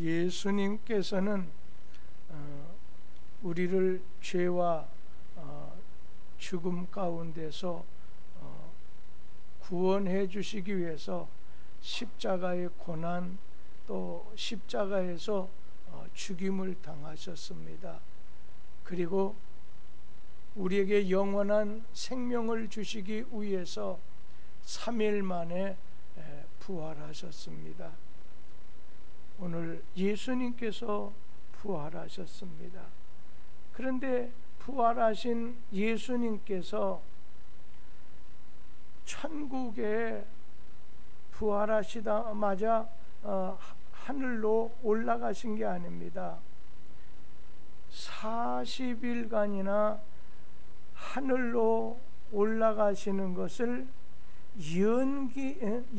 예수님께서는 우리를 죄와 죽음 가운데서 구원해 주시기 위해서 십자가의 고난, 또 십자가에서 죽임을 당하셨습니다. 그리고 우리에게 영원한 생명을 주시기 위해서 3일 만에 부활하셨습니다. 오늘 예수님께서 부활하셨습니다. 그런데 부활하신 예수님께서 천국에 부활하시자마자 하늘로 올라가신 게 아닙니다. 40일간이나 하늘로 올라가시는 것을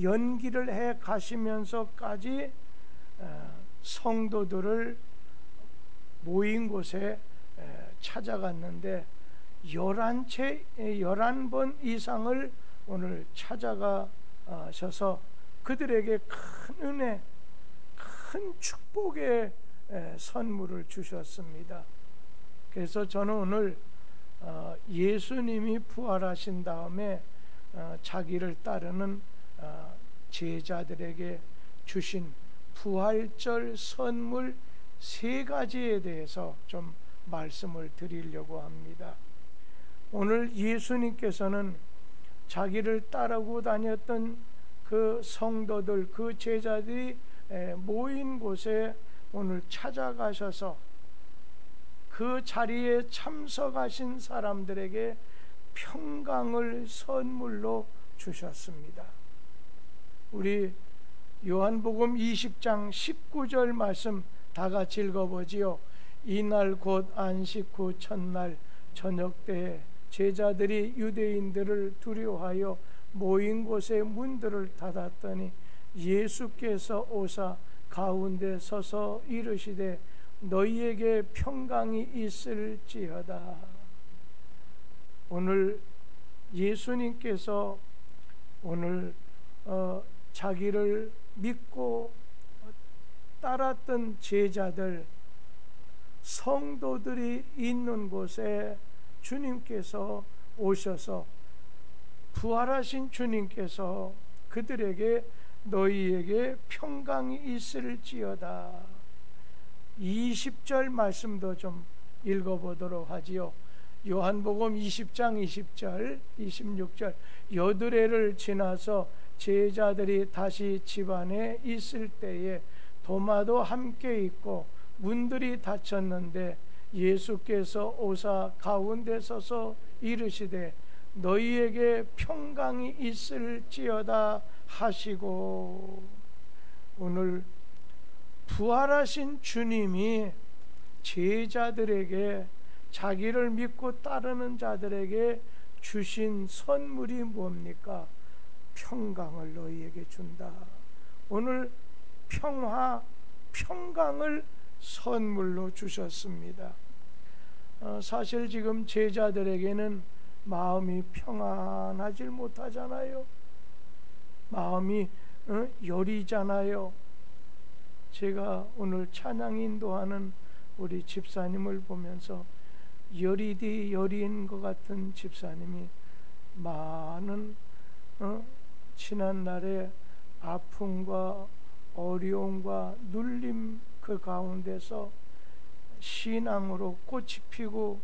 연기를 해 가시면서까지 성도들을 모인 곳에 찾아갔는데 11번 이상을 오늘 찾아가셔서 그들에게 큰 은혜, 큰 축복의 선물을 주셨습니다. 그래서 저는 오늘 예수님이 부활하신 다음에 자기를 따르는 제자들에게 주신 부활절 선물 3가지에 대해서 좀 말씀을 드리려고 합니다. 오늘 예수님께서는 자기를 따르고 다녔던 그 성도들, 그 제자들이 모인 곳에 오늘 찾아가셔서 그 자리에 참석하신 사람들에게 평강을 선물로 주셨습니다. 우리 요한복음 20장 19절 말씀 다 같이 읽어보지요. 이날 곧 안식 후 첫날 저녁 때에 제자들이 유대인들을 두려워하여 모인 곳의 문들을 닫았더니 예수께서 오사 가운데 서서 이르시되 너희에게 평강이 있을지어다. 오늘 예수님께서 오늘 자기를 믿고 따랐던 제자들, 성도들이 있는 곳에 주님께서 오셔서 부활하신 주님께서 그들에게 너희에게 평강이 있을지어다. 20절 말씀도 좀 읽어보도록 하지요. 요한복음 20장 20절 26절 여드레를 지나서 제자들이 다시 집안에 있을 때에 도마도 함께 있고 문들이 닫혔는데 예수께서 오사 가운데 서서 이르시되 너희에게 평강이 있을지어다 하시고, 오늘 부활하신 주님이 제자들에게, 자기를 믿고 따르는 자들에게 주신 선물이 뭡니까? 평강을 너희에게 준다. 오늘 평화, 평강을 선물로 주셨습니다. 사실 지금 제자들에게는 마음이 평안하지 못하잖아요. 마음이 여리잖아요. 제가 오늘 찬양 인도하는 우리 집사님을 보면서 여리디 여리인 것 같은 집사님이 많은 지난날의 아픔과 어려움과 눌림 그 가운데서 신앙으로 꽃이 피고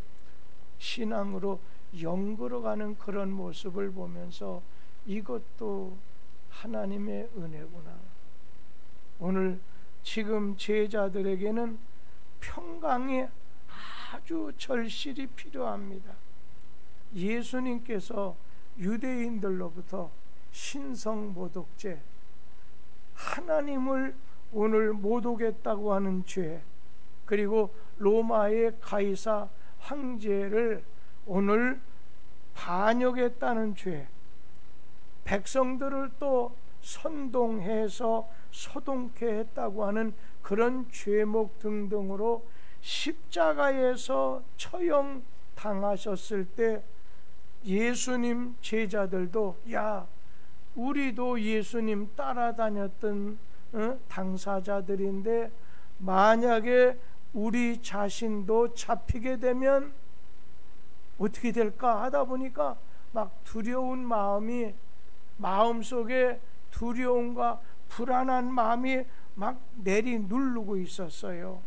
신앙으로 연걸어가는 그런 모습을 보면서 이것도 하나님의 은혜구나. 오늘 지금 제자들에게는 평강이 아주 절실히 필요합니다. 예수님께서 유대인들로부터 신성모독죄, 하나님을 오늘 모독했다고 하는 죄, 그리고 로마의 가이사 황제를 오늘 반역했다는 죄, 백성들을 또 선동해서 소동케 했다고 하는 그런 죄목 등등으로 십자가에서 처형 당하셨을 때 예수님 제자들도 야, 우리도 예수님 따라다녔던 당사자들인데 만약에 우리 자신도 잡히게 되면 어떻게 될까 하다 보니까 막 두려운 마음이, 마음속에 두려움과 불안한 마음이 막 내리누르고 있었어요.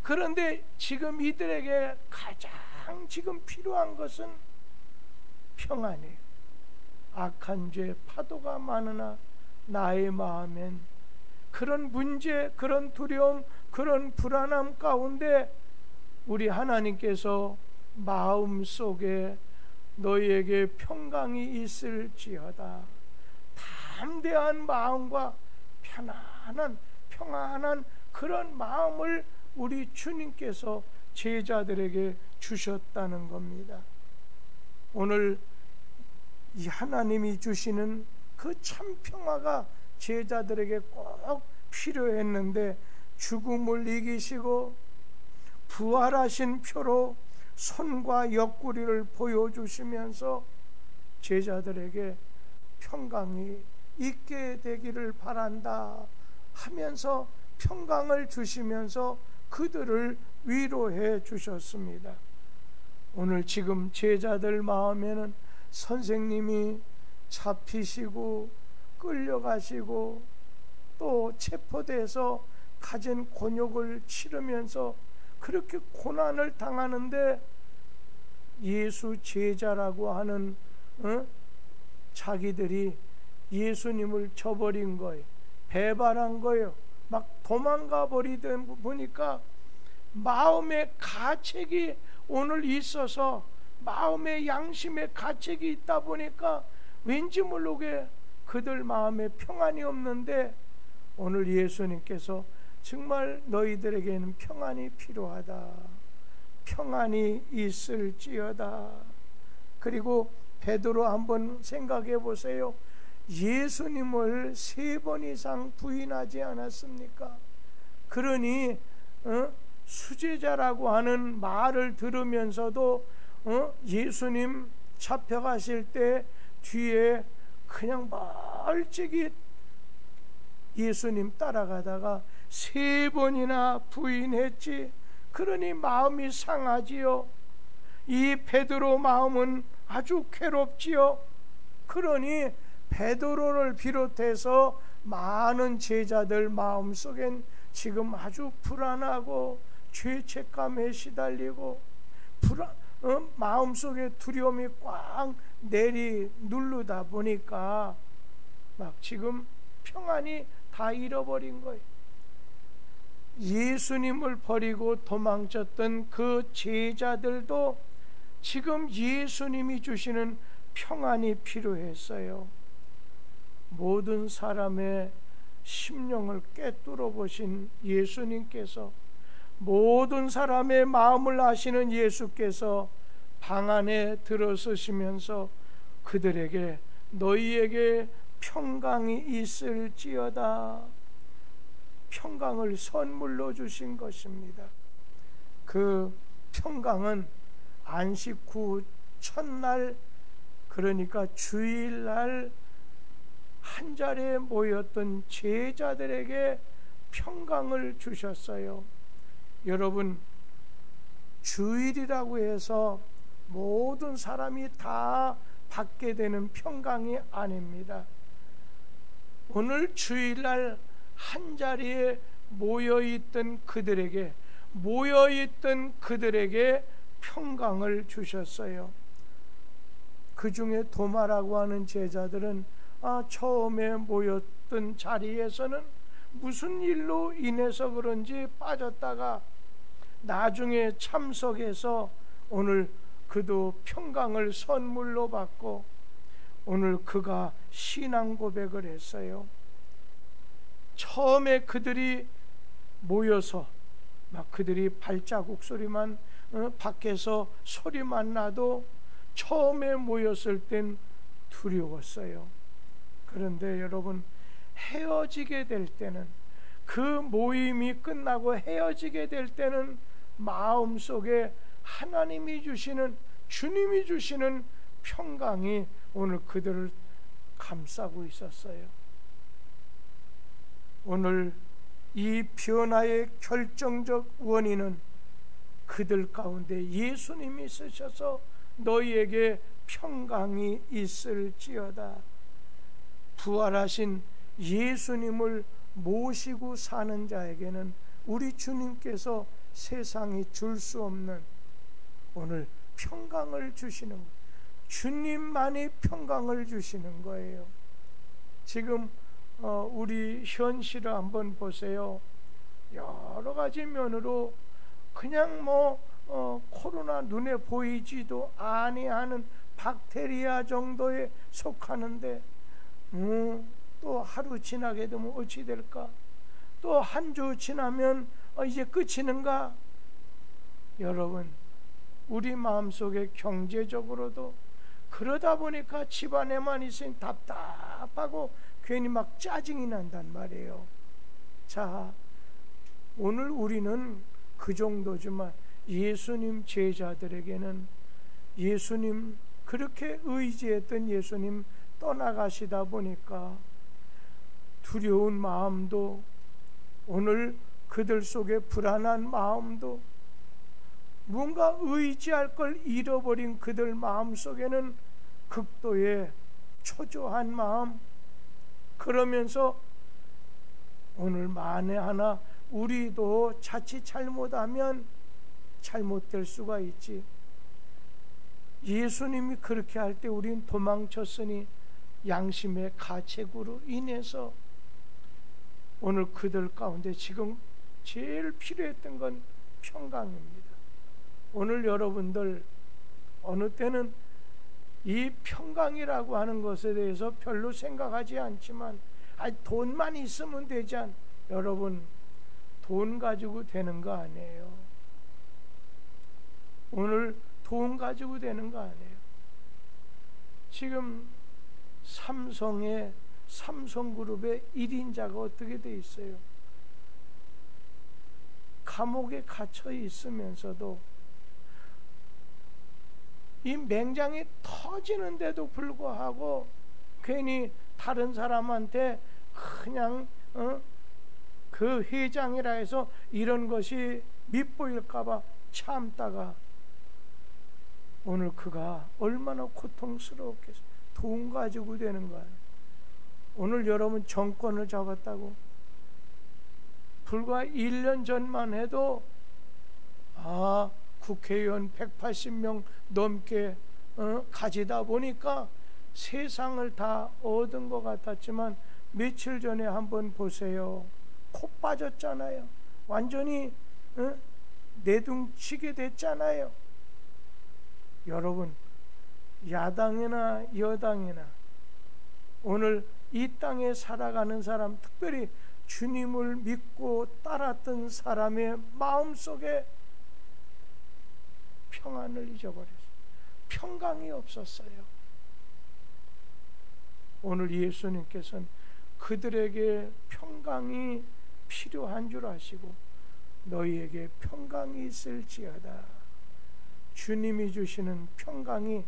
그런데 지금 이들에게 가장 지금 필요한 것은 평안이에요. 악한 죄 파도가 많으나 나의 마음엔 그런 문제, 그런 두려움, 그런 불안함 가운데 우리 하나님께서 마음속에 너희에게 평강이 있을지어다, 담대한 마음과 평안한 그런 마음을 우리 주님께서 제자들에게 주셨다는 겁니다. 오늘 이 하나님이 주시는 그 참 평화가 제자들에게 꼭 필요했는데, 죽음을 이기시고 부활하신 표로 손과 옆구리를 보여주시면서 제자들에게 평강이 있게 되기를 바란다 하면서 평강을 주시면서 그들을 위로해 주셨습니다. 오늘 지금 제자들 마음에는 선생님이 잡히시고 끌려가시고 또 체포돼서 가진 곤욕을 치르면서 그렇게 고난을 당하는데, 예수 제자라고 하는 자기들이 예수님을 저버린 거예요. 배반한 거예요. 막 도망가 버리다 보니까 마음의 가책이 오늘 있어서, 마음의 양심의 가책이 있다 보니까 왠지 모르게 그들 마음에 평안이 없는데, 오늘 예수님께서 정말 너희들에게는 평안이 필요하다, 평안이 있을지어다. 그리고 베드로 한번 생각해 보세요. 예수님을 3번 이상 부인하지 않았습니까? 그러니 수제자라고 하는 말을 들으면서도 예수님 잡혀가실 때 뒤에 그냥 멀찍이 예수님 따라가다가 3번이나 부인했지. 그러니 마음이 상하지요. 이 베드로 마음은 아주 괴롭지요. 그러니 베드로를 비롯해서 많은 제자들 마음속엔 지금 아주 불안하고 죄책감에 시달리고 마음속에 두려움이 꽉 누르다 보니까 막 지금 평안이 다 잃어버린 거예요. 예수님을 버리고 도망쳤던 그 제자들도 지금 예수님이 주시는 평안이 필요했어요. 모든 사람의 심령을 꿰뚫어 보신 예수님께서, 모든 사람의 마음을 아시는 예수께서 방 안에 들어서시면서 그들에게 너희에게 평강이 있을지어다, 평강을 선물로 주신 것입니다. 그 평강은 안식 후 첫날, 그러니까 주일날 한 자리에 모였던 제자들에게 평강을 주셨어요. 여러분, 주일이라고 해서 모든 사람이 다 받게 되는 평강이 아닙니다. 오늘 주일날 한 자리에 모여있던 그들에게 평강을 주셨어요. 그 중에 도마라고 하는 제자들은 처음에 모였던 자리에서는 무슨 일로 인해서 그런지 빠졌다가 나중에 참석해서 오늘 그도 평강을 선물로 받고 오늘 그가 신앙 고백을 했어요. 처음에 그들이 모여서 막 그들이 발자국 소리만 밖에서 소리만 나도 처음에 모였을 땐 두려웠어요. 그런데 여러분, 헤어지게 될 때는, 그 모임이 끝나고 헤어지게 될 때는 마음속에 하나님이 주시는, 주님이 주시는 평강이 오늘 그들을 감싸고 있었어요. 오늘 이 변화의 결정적 원인은 그들 가운데 예수님이 있으셔서 너희에게 평강이 있을지어다. 부활하신 예수님을 모시고 사는 자에게는 우리 주님께서 세상이 줄 수 없는 오늘 평강을 주시는 거예요. 주님만이 평강을 주시는 거예요. 지금 우리 현실을 한번 보세요. 여러 가지 면으로 그냥 코로나 눈에 보이지도 아니하는 박테리아 정도에 속하는데 또 하루 지나게 되면 어찌 될까? 또 한 주 지나면 이제 끝이는가? 여러분, 우리 마음속에 경제적으로도 그러다 보니까 집안에만 있으니 답답하고 괜히 막 짜증이 난단 말이에요. 자, 오늘 우리는 그 정도지만 예수님 제자들에게는 예수님, 그렇게 의지했던 예수님 떠나가시다 보니까 두려운 마음도, 오늘 그들 속에 불안한 마음도, 뭔가 의지할 걸 잃어버린 그들 마음 속에는 극도의 초조한 마음, 그러면서 오늘 만에 하나 우리도 자칫 잘못하면 잘못될 수가 있지. 예수님이 그렇게 할 때 우린 도망쳤으니 양심의 가책으로 인해서 오늘 그들 가운데 지금 제일 필요했던 건 평강입니다. 오늘 여러분들 어느 때는 이 평강이라고 하는 것에 대해서 별로 생각하지 않지만 돈만 있으면 되지 않? 여러분, 돈 가지고 되는 거 아니에요. 오늘 돈 가지고 되는 거 아니에요. 지금 삼성그룹의 1인자가 어떻게 돼 있어요? 감옥에 갇혀 있으면서도 이 맹장이 터지는데도 불구하고 괜히 다른 사람한테 그냥 그 회장이라 해서 이런 것이 밉보일까봐 참다가 오늘 그가 얼마나 고통스러웠겠어요. 돈 가지고 되는 거예요. 오늘 여러분 정권을 잡았다고 불과 1년 전만 해도 국회의원 180명 넘게 가지다 보니까 세상을 다 얻은 것 같았지만 며칠 전에 한번 보세요. 코 빠졌잖아요. 완전히 내둥치게 됐잖아요. 여러분, 야당이나 여당이나 오늘 이 땅에 살아가는 사람, 특별히 주님을 믿고 따랐던 사람의 마음속에 평안을 잊어버렸어요. 평강이 없었어요. 오늘 예수님께서는 그들에게 평강이 필요한 줄 아시고 너희에게 평강이 있을지어다. 주님이 주시는 평강이,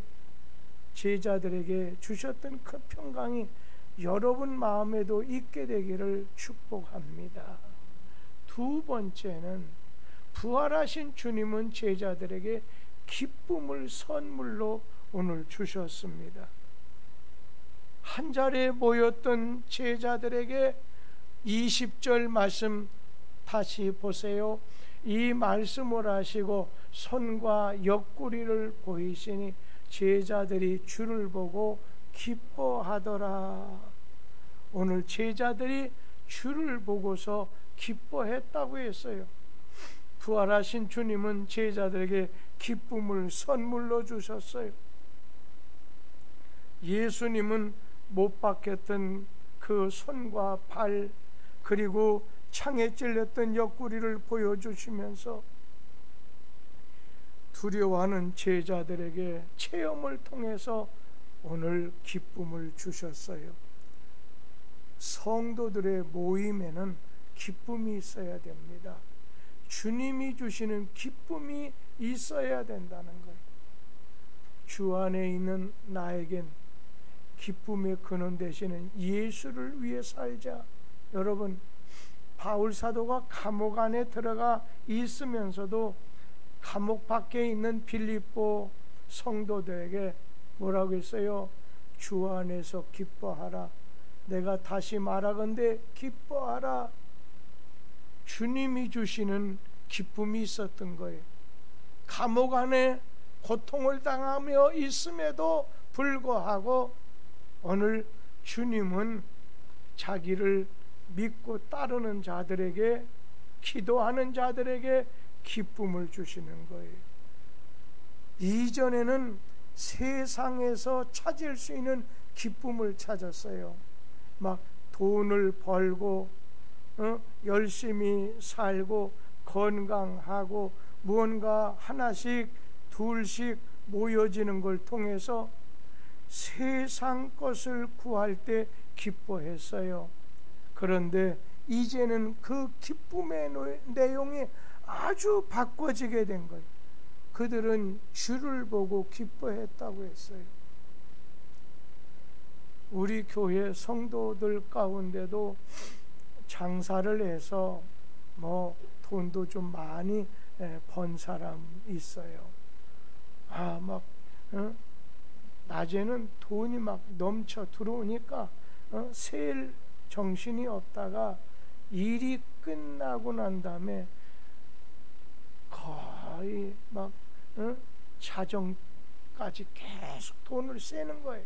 제자들에게 주셨던 그 평강이 여러분 마음에도 있게 되기를 축복합니다. 두 번째는 부활하신 주님은 제자들에게 기쁨을 선물로 오늘 주셨습니다. 한 자리에 모였던 제자들에게 20절 말씀 다시 보세요. 이 말씀을 하시고 손과 옆구리를 보이시니 제자들이 주를 보고 기뻐하더라. 오늘 제자들이 주를 보고서 기뻐했다고 했어요. 부활하신 주님은 제자들에게 기쁨을 선물로 주셨어요. 예수님은 못 박혔던 그 손과 발, 그리고 창에 찔렸던 옆구리를 보여주시면서 두려워하는 제자들에게 체험을 통해서 오늘 기쁨을 주셨어요. 성도들의 모임에는 기쁨이 있어야 됩니다. 주님이 주시는 기쁨이 있어야 된다는 거예요. 주 안에 있는 나에겐 기쁨의 근원 되시는 예수를 위해 살자. 여러분, 바울 사도가 감옥 안에 들어가 있으면서도 감옥 밖에 있는 빌립보 성도들에게 뭐라고 했어요? 주 안에서 기뻐하라. 내가 다시 말하건대 기뻐하라. 주님이 주시는 기쁨이 있었던 거예요. 감옥 안에 고통을 당하며 있음에도 불구하고 오늘 주님은 자기를 믿고 따르는 자들에게, 기도하는 자들에게 기쁨을 주시는 거예요. 이전에는 세상에서 찾을 수 있는 기쁨을 찾았어요. 막 돈을 벌고 열심히 살고 건강하고 무언가 하나씩 둘씩 모여지는 걸 통해서 세상 것을 구할 때 기뻐했어요. 그런데 이제는 그 기쁨의 내용이 아주 바꿔지게 된 거예요. 그들은 주를 보고 기뻐했다고 했어요. 우리 교회 성도들 가운데도 장사를 해서 뭐 돈도 좀 많이 번 사람 있어요. 낮에는 돈이 막 넘쳐 들어오니까 셀 정신이 없다가 일이 끝나고 난 다음에 거의 막 자정까지 계속 돈을 세는 거예요.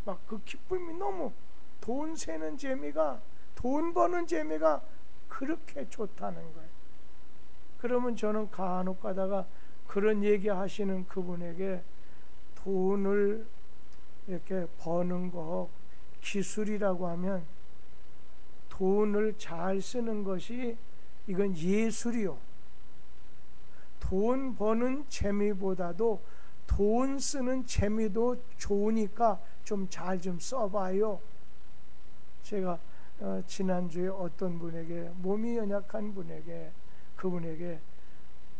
막 그 기쁨이 너무, 돈 세는 재미가, 돈 버는 재미가 그렇게 좋다는 거예요. 그러면 저는 간혹 가다가 그런 얘기 하시는 그분에게 돈을 이렇게 버는 거 기술이라고 하면 돈을 잘 쓰는 것이 이건 예술이요. 돈 버는 재미보다도 돈 쓰는 재미도 좋으니까 좀 잘 좀 써봐요. 제가 지난주에 어떤 분에게, 몸이 연약한 분에게, 그분에게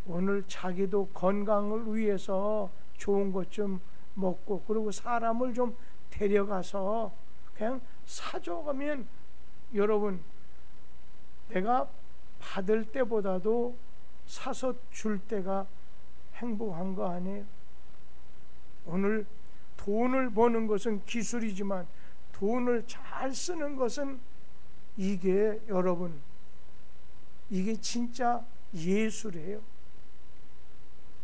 오늘 자기도 건강을 위해서 좋은 것 좀 먹고 그리고 사람을 좀 데려가서 그냥 사줘가면, 여러분 내가 받을 때보다도 사서 줄 때가 행복한 거 아니에요? 오늘 돈을 버는 것은 기술이지만 돈을 잘 쓰는 것은 이게, 여러분, 이게 진짜 예술이에요.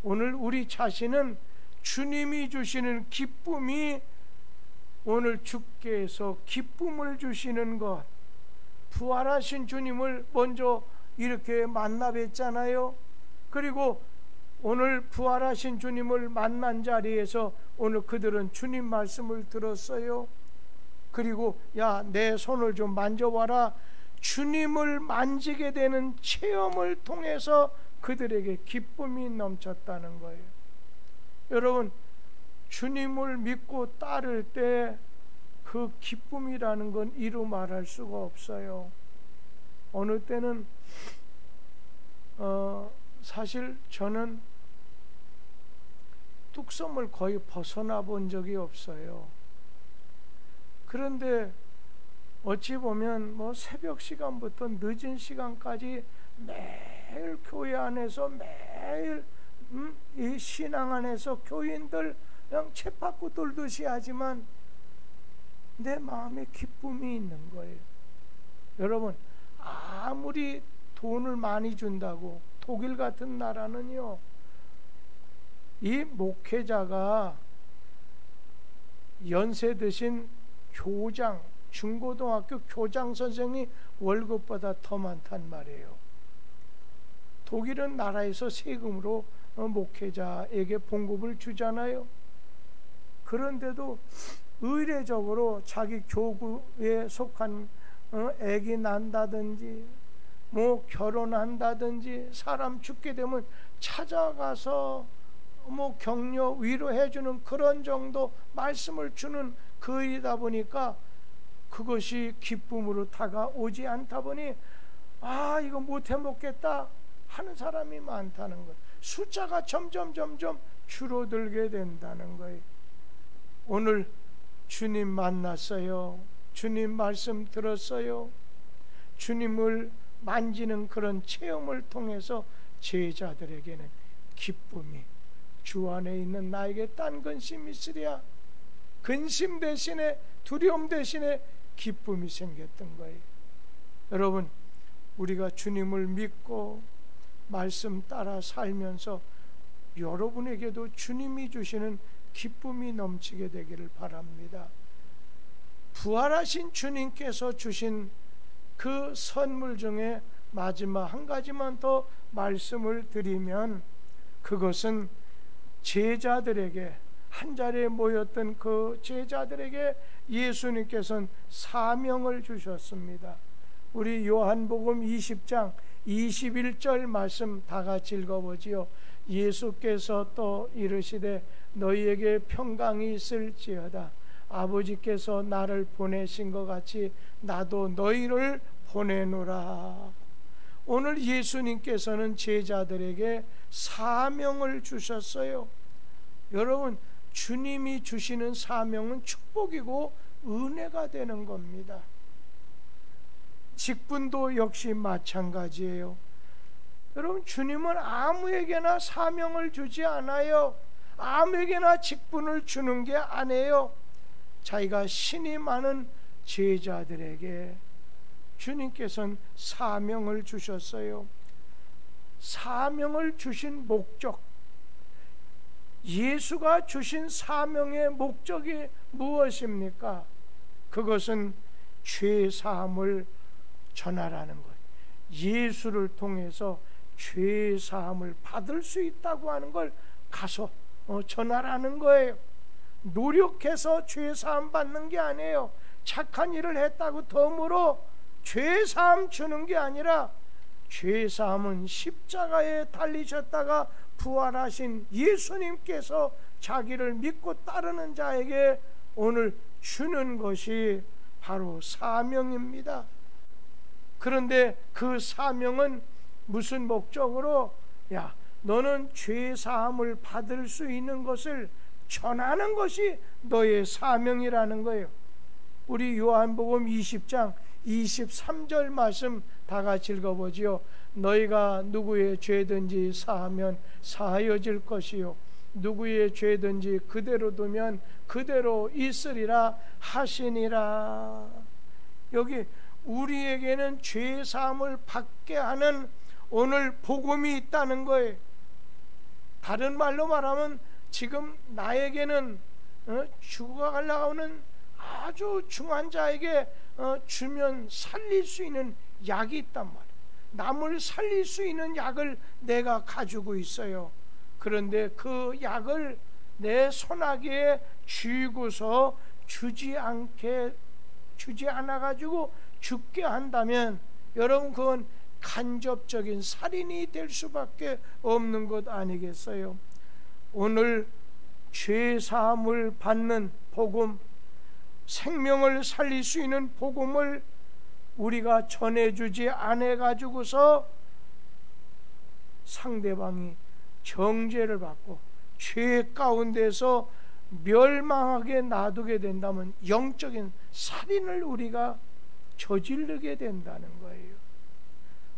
오늘 우리 자신은 주님이 주시는 기쁨이, 오늘 주께서 기쁨을 주시는 것, 부활하신 주님을 먼저 이렇게 만나 뵀잖아요. 그리고 오늘 부활하신 주님을 만난 자리에서 오늘 그들은 주님 말씀을 들었어요. 그리고 야, 내 손을 좀 만져봐라. 주님을 만지게 되는 체험을 통해서 그들에게 기쁨이 넘쳤다는 거예요. 여러분, 주님을 믿고 따를 때 그 기쁨이라는 건 이루 말할 수가 없어요. 어느 때는 사실 저는 뚝섬을 거의 벗어나 본 적이 없어요. 그런데 어찌 보면 뭐 새벽 시간부터 늦은 시간까지 매일 교회 안에서, 매일 이 신앙 안에서 교인들 그냥 쳇바퀴 돌듯이 하지만 내 마음에 기쁨이 있는 거예요. 여러분, 아무리 돈을 많이 준다고, 독일 같은 나라는요, 이 목회자가 연세 드신 교장, 중고등학교 교장 선생이 월급보다 더 많단 말이에요. 독일은 나라에서 세금으로 목회자에게 봉급을 주잖아요. 그런데도 의례적으로 자기 교구에 속한 애기 난다든지 뭐 결혼한다든지 사람 죽게 되면 찾아가서 뭐 격려 위로해주는 그런 정도 말씀을 주는 그 일이다 보니까 그것이 기쁨으로 다가오지 않다 보니 이거 못해 먹겠다 하는 사람이 많다는 거예요. 숫자가 점점 줄어들게 된다는 거예요. 오늘 주님 만났어요. 주님 말씀 들었어요. 주님을 만지는 그런 체험을 통해서 제자들에게는 기쁨이, 주 안에 있는 나에게 딴 근심이 있으랴, 근심 대신에, 두려움 대신에 기쁨이 생겼던 거예요. 여러분, 우리가 주님을 믿고 말씀 따라 살면서 여러분에게도 주님이 주시는 기쁨이 넘치게 되기를 바랍니다. 부활하신 주님께서 주신 그 선물 중에 마지막 한 가지만 더 말씀을 드리면, 그것은 제자들에게, 한자리에 모였던 그 제자들에게 예수님께서는 사명을 주셨습니다. 우리 요한복음 20장 21절 말씀 다 같이 읽어보지요. 예수께서 또 이르시되 너희에게 평강이 있을지어다. 아버지께서 나를 보내신 것 같이 나도 너희를 보내노라. 오늘 예수님께서는 제자들에게 사명을 주셨어요. 여러분, 주님이 주시는 사명은 축복이고 은혜가 되는 겁니다. 직분도 역시 마찬가지예요. 여러분, 주님은 아무에게나 사명을 주지 않아요. 아무에게나 직분을 주는 게 아니에요. 자기가 신이 많은 제자들에게 주님께서는 사명을 주셨어요. 사명을 주신 목적, 예수가 주신 사명의 목적이 무엇입니까? 그것은 죄사함을 전하라는 거예요. 예수를 통해서 죄사함을 받을 수 있다고 하는 걸 가서 전하라는 거예요. 노력해서 죄사함 받는 게 아니에요. 착한 일을 했다고 덤으로 죄사함 주는 게 아니라, 죄사함은 십자가에 달리셨다가 부활하신 예수님께서 자기를 믿고 따르는 자에게 오늘 주는 것이 바로 사명입니다. 그런데 그 사명은 무슨 목적으로? 야, 너는 죄사함을 받을 수 있는 것을 전하는 것이 너의 사명이라는 거예요. 우리 요한복음 20장 23절 말씀 다 같이 읽어보지요. 너희가 누구의 죄든지 사하면 사하여질 것이요, 누구의 죄든지 그대로 두면 그대로 있으리라 하시니라. 여기 우리에게는 죄사함을 받게 하는 오늘 복음이 있다는 거예요. 다른 말로 말하면 지금 나에게는 죽어가려고 하는 아주 중한 자에게 주면 살릴 수 있는 약이 있단 말이에요. 남을 살릴 수 있는 약을 내가 가지고 있어요. 그런데 그 약을 내 손아귀에 쥐고서 주지 않아 가지고 죽게 한다면, 여러분, 그건 간접적인 살인이 될 수밖에 없는 것 아니겠어요? 오늘 죄사함을 받는 복음, 생명을 살릴 수 있는 복음을 우리가 전해주지 않아 가지고서 상대방이 정죄를 받고 죄 가운데서 멸망하게 놔두게 된다면 영적인 살인을 우리가 저지르게 된다는 거예요.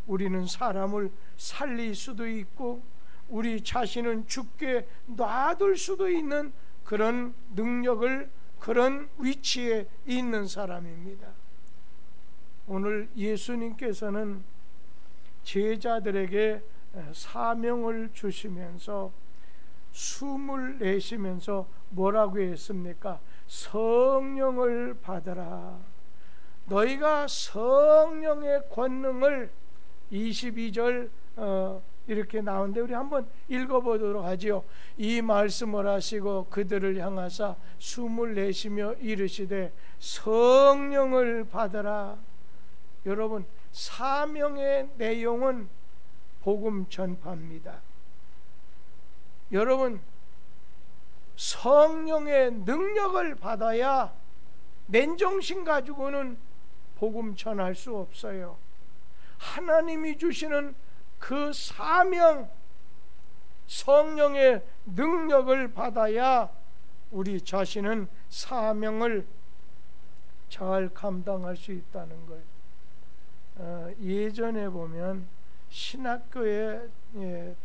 우리는 사람을 살릴 수도 있고 우리 자신은 죽게 놔둘 수도 있는 그런 능력을, 그런 위치에 있는 사람입니다. 오늘 예수님께서는 제자들에게 사명을 주시면서 숨을 내쉬면서 뭐라고 했습니까? 성령을 받으라. 너희가 성령의 권능을, 22절 이렇게 나오는데 우리 한번 읽어보도록 하지요. 이 말씀을 하시고 그들을 향하사 숨을 내쉬며 이르시되 성령을 받으라. 여러분, 사명의 내용은 복음 전파입니다. 여러분, 성령의 능력을 받아야 맨정신 가지고는 복음 전할 수 없어요. 하나님이 주시는 그 사명, 성령의 능력을 받아야 우리 자신은 사명을 잘 감당할 수 있다는 거예요. 예전에 보면 신학교에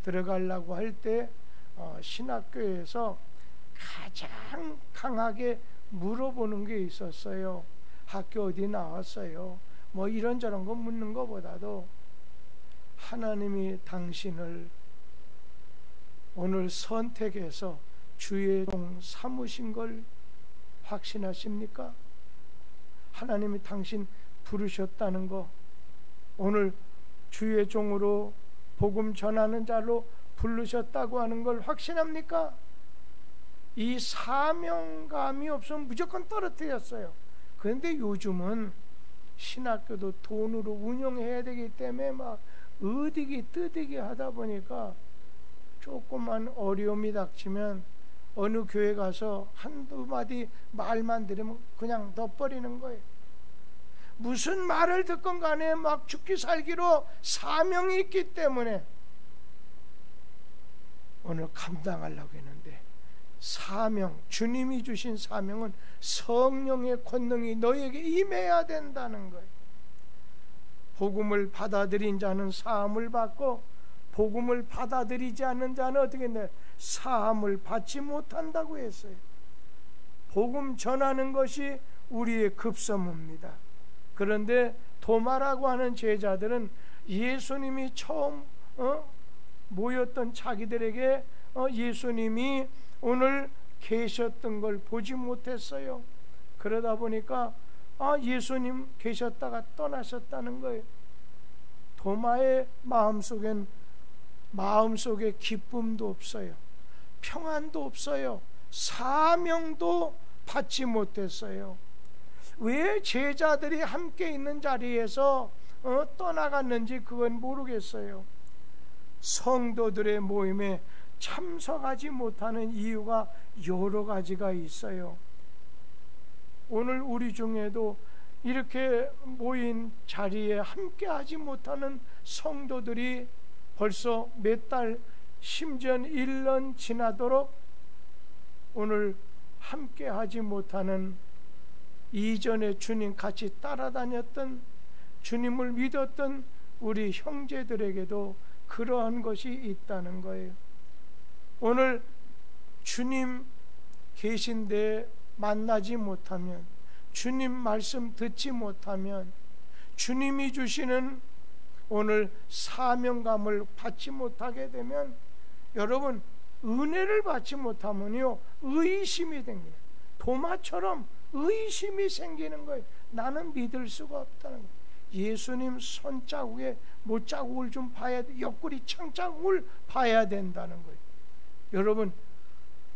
들어가려고 할 때 신학교에서 가장 강하게 물어보는 게 있었어요. 학교 어디 나왔어요? 뭐 이런저런 거 묻는 것보다도 하나님이 당신을 오늘 선택해서 주의 종 삼으신 걸 확신하십니까? 하나님이 당신 부르셨다는 거, 오늘 주의 종으로 복음 전하는 자로 부르셨다고 하는 걸 확신합니까? 이 사명감이 없으면 무조건 떨어뜨렸어요. 그런데 요즘은 신학교도 돈으로 운영해야 되기 때문에 막 어디기 뜨디기 하다 보니까 조금만 어려움이 닥치면 어느 교회 가서 한두 마디 말만 들으면 그냥 덮어버리는 거예요. 무슨 말을 듣건 간에 막 죽기 살기로 사명이 있기 때문에 오늘 감당하려고 했는데, 사명, 주님이 주신 사명은 성령의 권능이 너에게 임해야 된다는 거예요. 복음을 받아들인 자는 사함을 받고, 복음을 받아들이지 않는 자는 어떻게 했나요? 사함을 받지 못한다고 했어요. 복음 전하는 것이 우리의 급선무입니다. 그런데 도마라고 하는 제자들은 예수님이 처음 모였던 자기들에게 예수님이 오늘 계셨던 걸 보지 못했어요. 그러다 보니까 예수님 계셨다가 떠나셨다는 거예요. 도마의 마음속에 기쁨도 없어요. 평안도 없어요. 사명도 받지 못했어요. 왜 제자들이 함께 있는 자리에서 떠나갔는지 그건 모르겠어요. 성도들의 모임에 참석하지 못하는 이유가 여러 가지가 있어요. 오늘 우리 중에도 이렇게 모인 자리에 함께 하지 못하는 성도들이 벌써 몇 달, 심지어 1년 지나도록 오늘 함께 하지 못하는, 이전에 주님 같이 따라다녔던, 주님을 믿었던 우리 형제들에게도 그러한 것이 있다는 거예요. 오늘 주님 계신데 만나지 못하면, 주님 말씀 듣지 못하면, 주님이 주시는 오늘 사명감을 받지 못하게 되면, 여러분 은혜를 받지 못하면요 의심이 생겨요. 도마처럼 의심이 생기는 거예요. 나는 믿을 수가 없다는 거예요. 예수님 손자국에 못자국을 좀 봐야 돼. 옆구리 창자국을 봐야 된다는 거예요. 여러분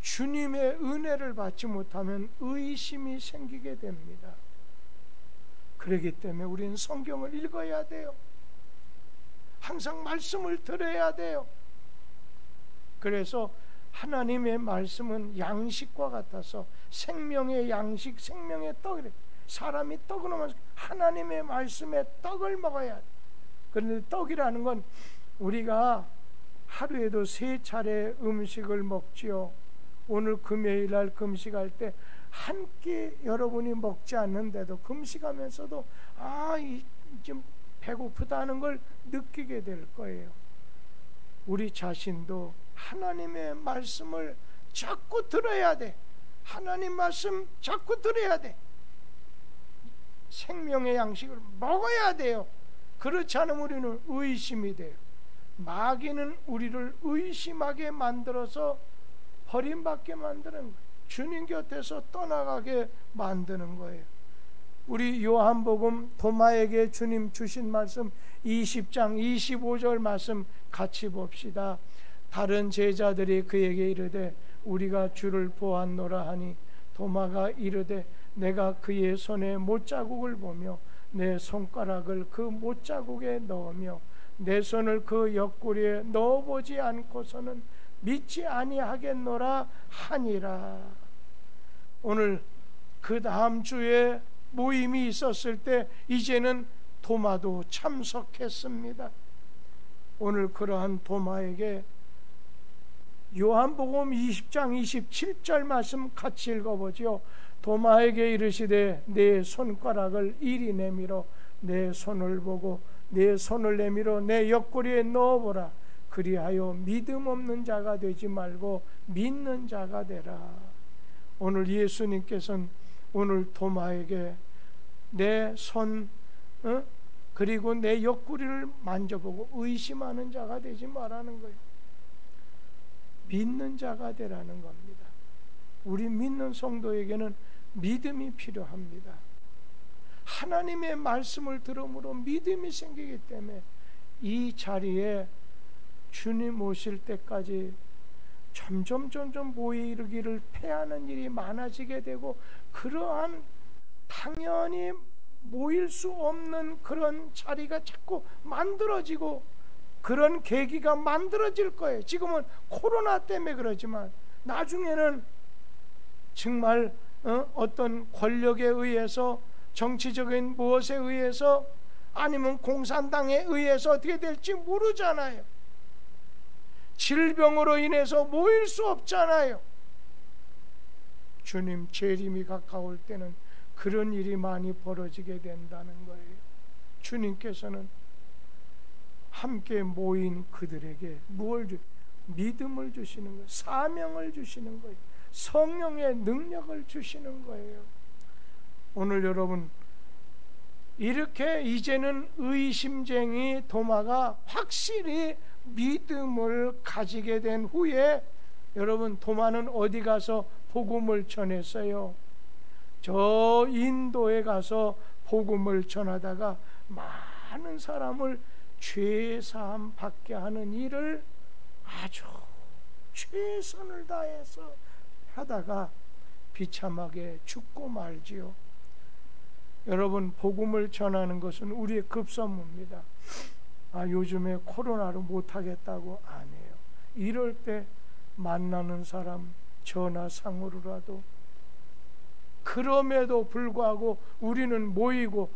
주님의 은혜를 받지 못하면 의심이 생기게 됩니다. 그렇기 때문에 우리는 성경을 읽어야 돼요. 항상 말씀을 들어야 돼요. 그래서 하나님의 말씀은 양식과 같아서 생명의 양식, 생명의 떡이래. 사람이 떡으로 먹으면 하나님의 말씀에 떡을 먹어야 돼. 그런데 떡이라는 건 우리가 하루에도 3차례 음식을 먹지요. 오늘 금요일 날 금식할 때 한 끼 여러분이 먹지 않는데도 금식하면서도 좀 배고프다는 걸 느끼게 될 거예요. 우리 자신도 하나님의 말씀을 자꾸 들어야 돼. 하나님 말씀 자꾸 들어야 돼. 생명의 양식을 먹어야 돼요. 그렇지 않으면 우리는 의심이 돼요. 마귀는 우리를 의심하게 만들어서 버림받게 만드는 거예요. 주님 곁에서 떠나가게 만드는 거예요. 우리 요한복음 도마에게 주님 주신 말씀 20장 25절 말씀 같이 봅시다. 다른 제자들이 그에게 이르되 우리가 주를 보았노라 하니 도마가 이르되 내가 그의 손에 못자국을 보며 내 손가락을 그 못자국에 넣으며 내 손을 그 옆구리에 넣어보지 않고서는 믿지 아니하겠노라 하니라. 오늘 그 다음 주에 모임이 있었을 때 이제는 도마도 참석했습니다. 오늘 그러한 도마에게 요한복음 20장 27절 말씀 같이 읽어보죠. 도마에게 이르시되 내 손가락을 이리 내밀어 내 손을 보고 내 손을 내밀어 내 옆구리에 넣어보라. 그리하여 믿음 없는 자가 되지 말고 믿는 자가 되라. 오늘 예수님께서는 오늘 도마에게 내 손 그리고 내 옆구리를 만져보고 의심하는 자가 되지 말라는 거예요. 믿는 자가 되라는 겁니다. 우리 믿는 성도에게는 믿음이 필요합니다. 하나님의 말씀을 들음으로 믿음이 생기기 때문에 이 자리에 주님 오실 때까지 점점 모여 이르기를 패하는 일이 많아지게 되고, 그러한 당연히 모일 수 없는 그런 자리가 자꾸 만들어지고 그런 계기가 만들어질 거예요. 지금은 코로나 때문에 그러지만 나중에는 정말 어떤 권력에 의해서, 정치적인 무엇에 의해서, 아니면 공산당에 의해서 어떻게 될지 모르잖아요. 질병으로 인해서 모일 수 없잖아요. 주님 재림이 가까울 때는 그런 일이 많이 벌어지게 된다는 거예요. 주님께서는 함께 모인 그들에게 믿음을 주시는 거예요. 사명을 주시는 거예요. 성령의 능력을 주시는 거예요. 오늘 여러분, 이렇게 이제는 의심쟁이 도마가 확실히 믿음을 가지게 된 후에, 여러분, 도마는 어디 가서 복음을 전했어요? 저 인도에 가서 복음을 전하다가 많은 사람을 죄사함 받게 하는 일을 아주 최선을 다해서 하다가 비참하게 죽고 말지요. 여러분, 복음을 전하는 것은 우리의 급선무입니다. 요즘에 코로나로 못하겠다고 안 해요. 이럴 때 만나는 사람 전화상으로라도, 그럼에도 불구하고 우리는 모이고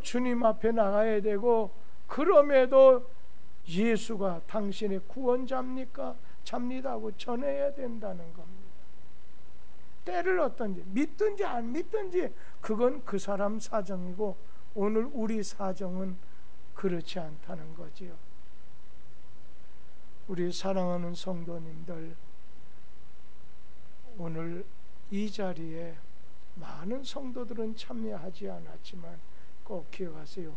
주님 앞에 나가야 되고, 그럼에도 예수가 당신의 구원자입니까? 잡니다고 전해야 된다는 겁니다. 때를 어떤지, 믿든지 안 믿든지 그건 그 사람 사정이고, 오늘 우리 사정은 그렇지 않다는 거지요. 우리 사랑하는 성도님들, 오늘 이 자리에 많은 성도들은 참여하지 않았지만 꼭 기억하세요.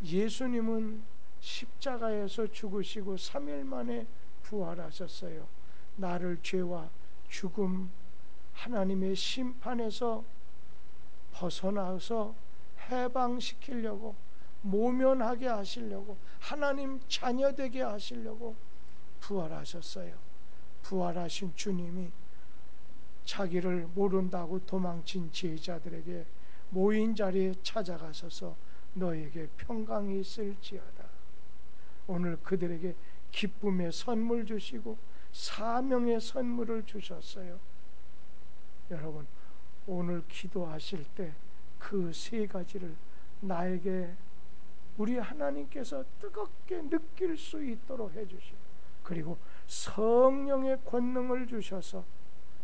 예수님은 십자가에서 죽으시고 3일 만에 부활하셨어요. 나를 죄와 죽음, 하나님의 심판에서 벗어나서 해방시키려고, 모면하게 하시려고, 하나님 자녀 되게 하시려고 부활하셨어요. 부활하신 주님이 자기를 모른다고 도망친 제자들에게 모인 자리에 찾아가셔서 너에게 평강이 있을지어다. 오늘 그들에게 기쁨의 선물 주시고 사명의 선물을 주셨어요. 여러분, 오늘 기도하실 때 그 세 가지를 나에게 우리 하나님께서 뜨겁게 느낄 수 있도록 해주시고, 그리고 성령의 권능을 주셔서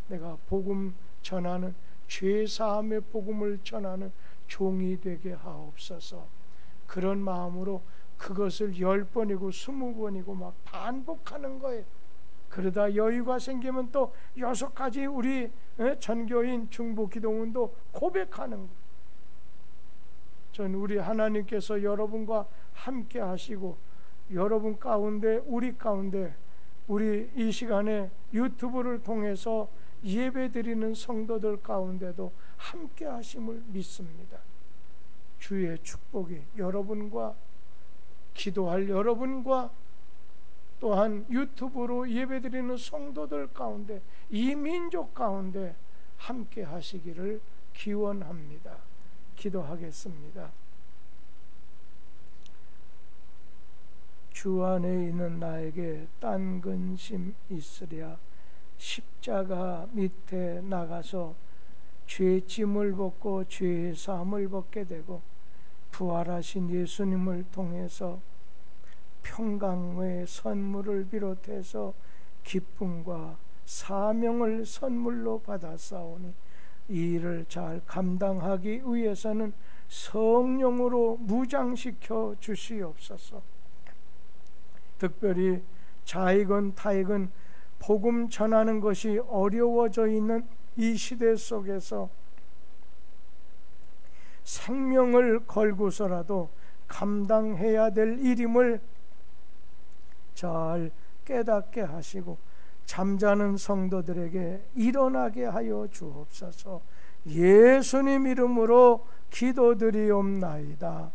내가 복음 전하는, 죄사함의 복음을 전하는 종이 되게 하옵소서. 그런 마음으로 그것을 10번이고 20번이고 막 반복하는 거예요. 그러다 여유가 생기면 또 6가지 우리 전교인 중보기도문도 고백하는 거예요. 전 우리 하나님께서 여러분과 함께 하시고, 여러분 가운데, 우리 가운데, 우리 이 시간에 유튜브를 통해서 예배드리는 성도들 가운데도 함께 하심을 믿습니다. 주의 축복이 여러분과, 기도할 여러분과, 또한 유튜브로 예배드리는 성도들 가운데, 이 민족 가운데 함께 하시기를 기원합니다. 기도하겠습니다. 주 안에 있는 나에게 딴 근심 있으랴. 십자가 밑에 나가서 죄 짐을 벗고 죄의 사함을 벗게 되고, 부활하신 예수님을 통해서 평강의 선물을 비롯해서 기쁨과 사명을 선물로 받았사오니, 이 일을 잘 감당하기 위해서는 성령으로 무장시켜 주시옵소서. 특별히 좌익은 타익은 복음 전하는 것이 어려워져 있는 이 시대 속에서 생명을 걸고서라도 감당해야 될 일임을 잘 깨닫게 하시고 잠자는 성도들에게 일어나게 하여 주옵소서. 예수님 이름으로 기도드리옵나이다.